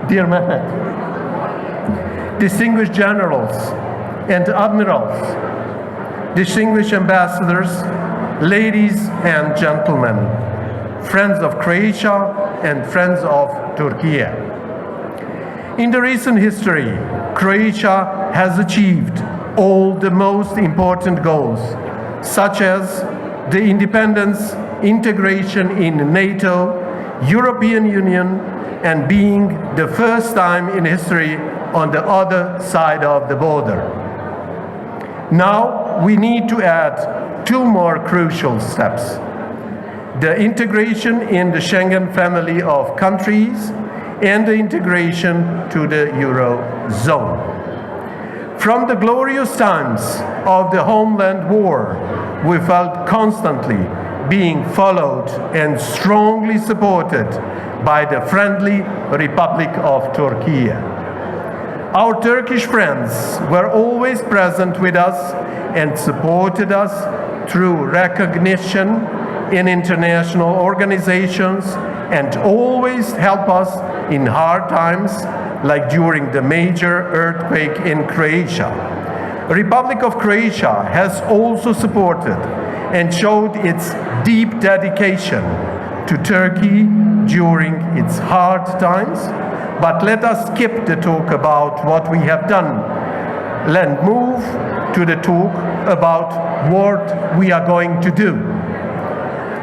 Dear Mehmet, distinguished generals and admirals, distinguished ambassadors, ladies and gentlemen, friends of Croatia and friends of Turkey. In the recent history, Croatia has achieved all the most important goals, such as the independence, integration in NATO, European Union, and being the first time in history on the other side of the border. Now we need to add two more crucial steps: the integration in the Schengen family of countries and the integration to the Eurozone. From the glorious times of the homeland war, we felt constantly being followed and strongly supported by the friendly Republic of Turkey. Our Turkish friends were always present with us and supported us through recognition in international organizations and always help us in hard times, like during the major earthquake in Croatia. The Republic of Croatia has also supported and showed its deep dedication to Turkey during its hard times. But let us skip the talk about what we have done and move to the talk about what we are going to do.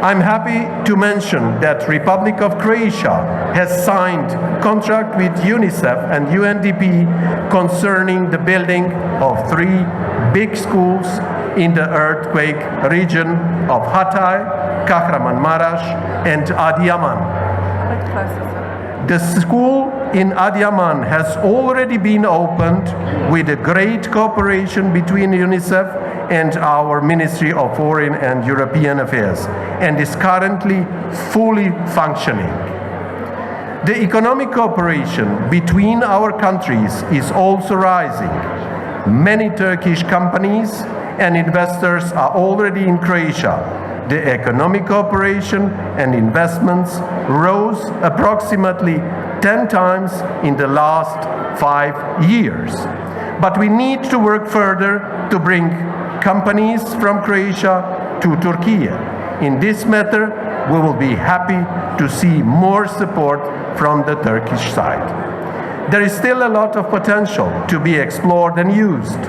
I'm happy to mention that Republic of Croatia has signed contract with UNICEF and UNDP concerning the building of 3 big schools in the earthquake region of Hatay, Kahramanmaraş, and Adıyaman. The school in Adıyaman has already been opened with a great cooperation between UNICEF and our Ministry of Foreign and European Affairs, and is currently fully functioning. The economic cooperation between our countries is also rising. Many Turkish companies and investors are already in Croatia. The economic cooperation and investments rose approximately 10 times in the last 5 years. But we need to work further to bring companies from Croatia to Turkey. In this matter, we will be happy to see more support from the Turkish side. There is still a lot of potential to be explored and used.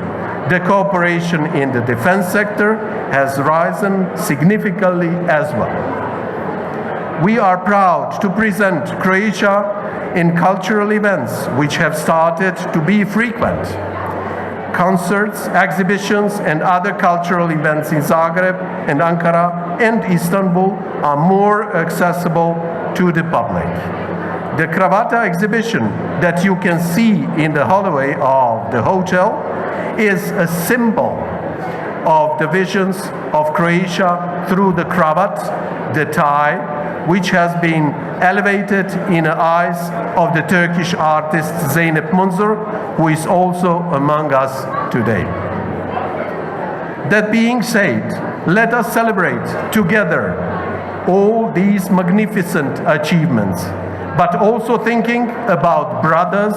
The cooperation in the defense sector has risen significantly as well. We are proud to present Croatia in cultural events which have started to be frequent. Concerts, exhibitions, and other cultural events in Zagreb and Ankara and Istanbul are more accessible to the public. The Kravata exhibition that you can see in the hallway of the hotel is a symbol of the visions of Croatia through the cravat, the tie, which has been elevated in the eyes of the Turkish artist Zeynep Munzur, who is also among us today. That being said, let us celebrate together all these magnificent achievements, but also thinking about brothers,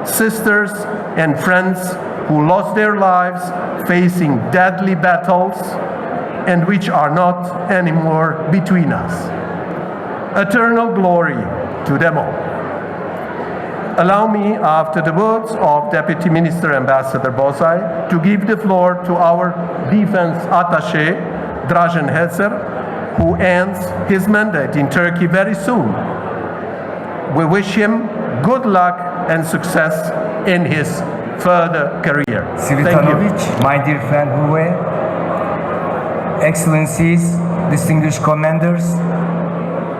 sisters, and friends who lost their lives facing deadly battles and which are not anymore between us. Eternal glory to them all. Allow me, after the words of Deputy Minister Ambassador Bozay, to give the floor to our Defense Attaché, Dražen Hezer, who ends his mandate in Turkey very soon. We wish him good luck and success in his further career. Svitanovic, my dear friend Hurve, Excellencies, distinguished commanders,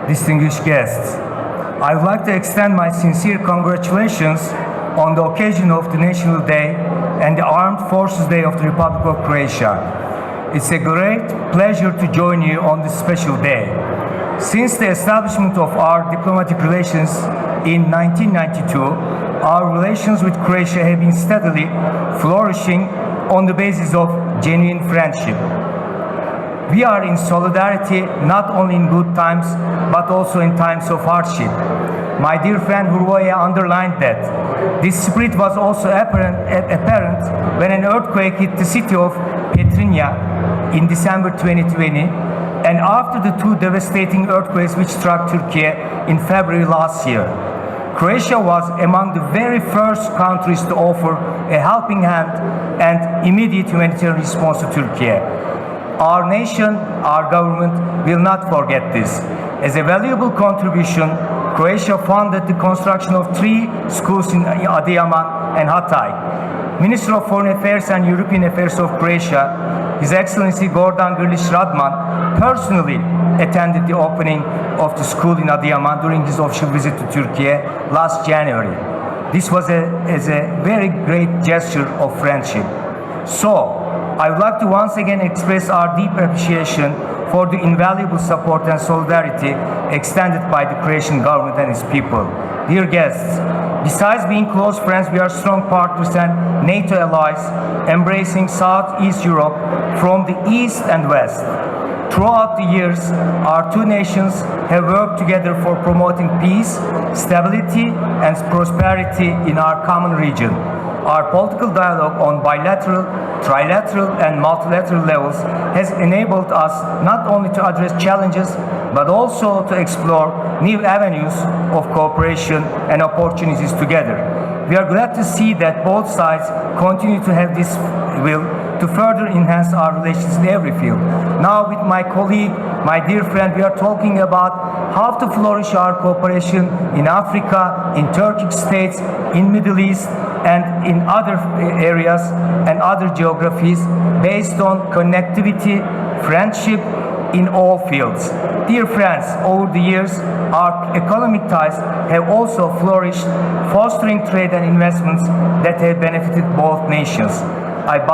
distinguished guests, I would like to extend my sincere congratulations on the occasion of the National Day and the Armed Forces Day of the Republic of Croatia. It's a great pleasure to join you on this special day. Since the establishment of our diplomatic relations in 1992, our relations with Croatia have been steadily flourishing on the basis of genuine friendship. We are in solidarity not only in good times, but also in times of hardship. My dear friend Hurvoya underlined that. This spirit was also apparent when an earthquake hit the city of Petrinja in December 2020, and after the two devastating earthquakes which struck Turkey in February last year. Croatia was among the very first countries to offer a helping hand and immediate humanitarian response to Turkey. Our nation, our government will not forget this. As a valuable contribution, Croatia funded the construction of 3 schools in Adıyaman and Hatay. Minister of Foreign Affairs and European Affairs of Croatia, His Excellency Gordan Grlić Radman, personally attended the opening of the school in Adıyaman during his official visit to Turkey last January. This was a very great gesture of friendship. So, I would like to once again express our deep appreciation for the invaluable support and solidarity extended by the Croatian government and its people. Dear guests, besides being close friends, we are strong partners and NATO allies, embracing Southeast Europe from the east and west. Throughout the years, our two nations have worked together for promoting peace, stability, and prosperity in our common region. Our political dialogue on bilateral, trilateral, and multilateral levels has enabled us not only to address challenges, but also to explore new avenues of cooperation and opportunities together. We are glad to see that both sides continue to have this will to further enhance our relations in every field. Now, with my colleague, my dear friend, we are talking about how to flourish our cooperation in Africa, in Turkic states, in Middle East, and in other areas and other geographies based on connectivity, friendship in all fields. Dear friends, over the years, our economic ties have also flourished, fostering trade and investments that have benefited both nations. Our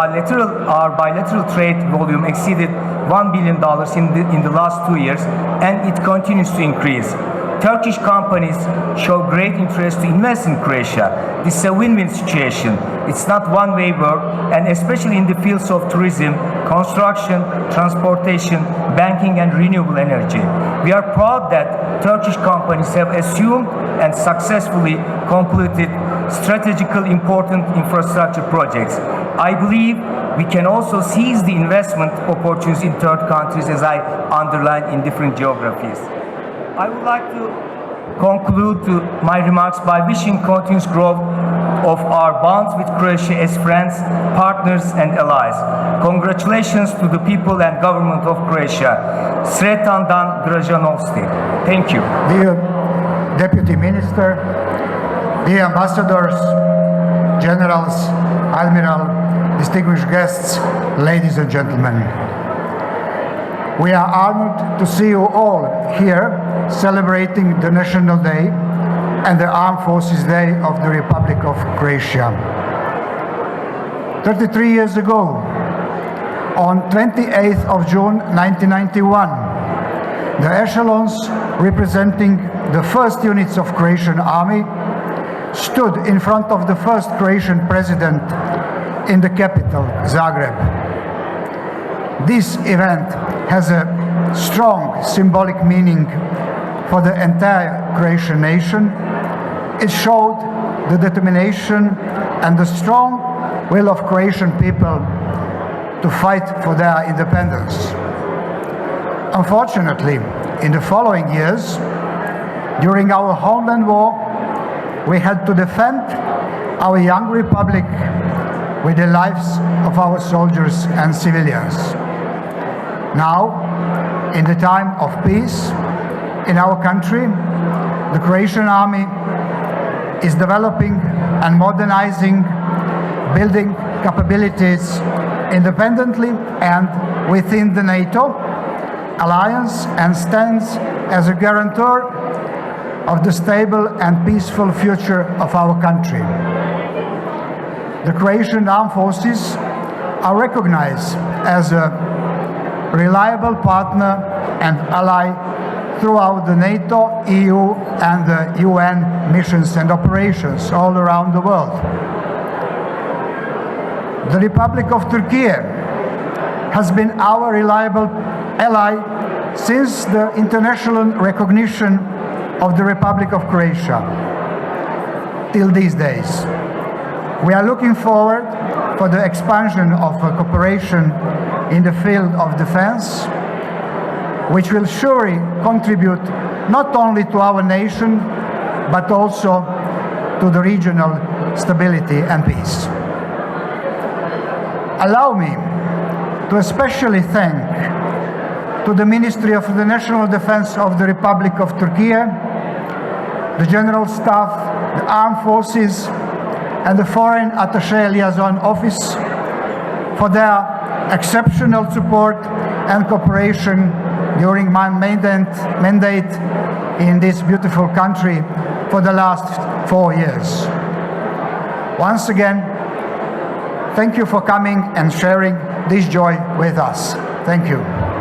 bilateral trade volume exceeded $1 billion in the last 2 years, and it continues to increase. Turkish companies show great interest to invest in Croatia. This is a win-win situation. It's not one-way work, and especially in the fields of tourism, construction, transportation, banking, and renewable energy. We are proud that Turkish companies have assumed and successfully completed strategically important infrastructure projects. I believe we can also seize the investment opportunities in third countries, as I underlined, in different geographies. I would like to conclude my remarks by wishing continuous growth of our bonds with Croatia as friends, partners and allies. Congratulations to the people and government of Croatia. Sretandan Grajanovsti. Thank you. Dear Deputy Minister, dear ambassadors, generals, admiral, distinguished guests, ladies and gentlemen. We are honored to see you all here celebrating the National Day and the Armed Forces Day of the Republic of Croatia. 33 years ago, on 28th of June 1991, the echelons representing the first units of Croatian army stood in front of the first Croatian president in the capital, Zagreb. This event has a strong symbolic meaning for the entire Croatian nation. It showed the determination and the strong will of Croatian people to fight for their independence. Unfortunately, in the following years, during our homeland war, we had to defend our young republic with the lives of our soldiers and civilians. Now, in the time of peace in our country, the Croatian army is developing and modernizing, building capabilities independently and within the NATO alliance, and stands as a guarantor of the stable and peaceful future of our country. The Croatian armed forces are recognized as a reliable partner and ally throughout the NATO, EU and the UN missions and operations all around the world. The Republic of Turkey has been our reliable ally since the international recognition of the Republic of Croatia till these days. We are looking forward for the expansion of cooperation in the field of defense, which will surely contribute not only to our nation, but also to the regional stability and peace. Allow me to especially thank to the Ministry of the National Defense of the Republic of Turkey, the General Staff, the Armed Forces, and the Foreign Attaché Liaison Office for their exceptional support and cooperation during my mandate in this beautiful country for the last 4 years. Once again, thank you for coming and sharing this joy with us. Thank you.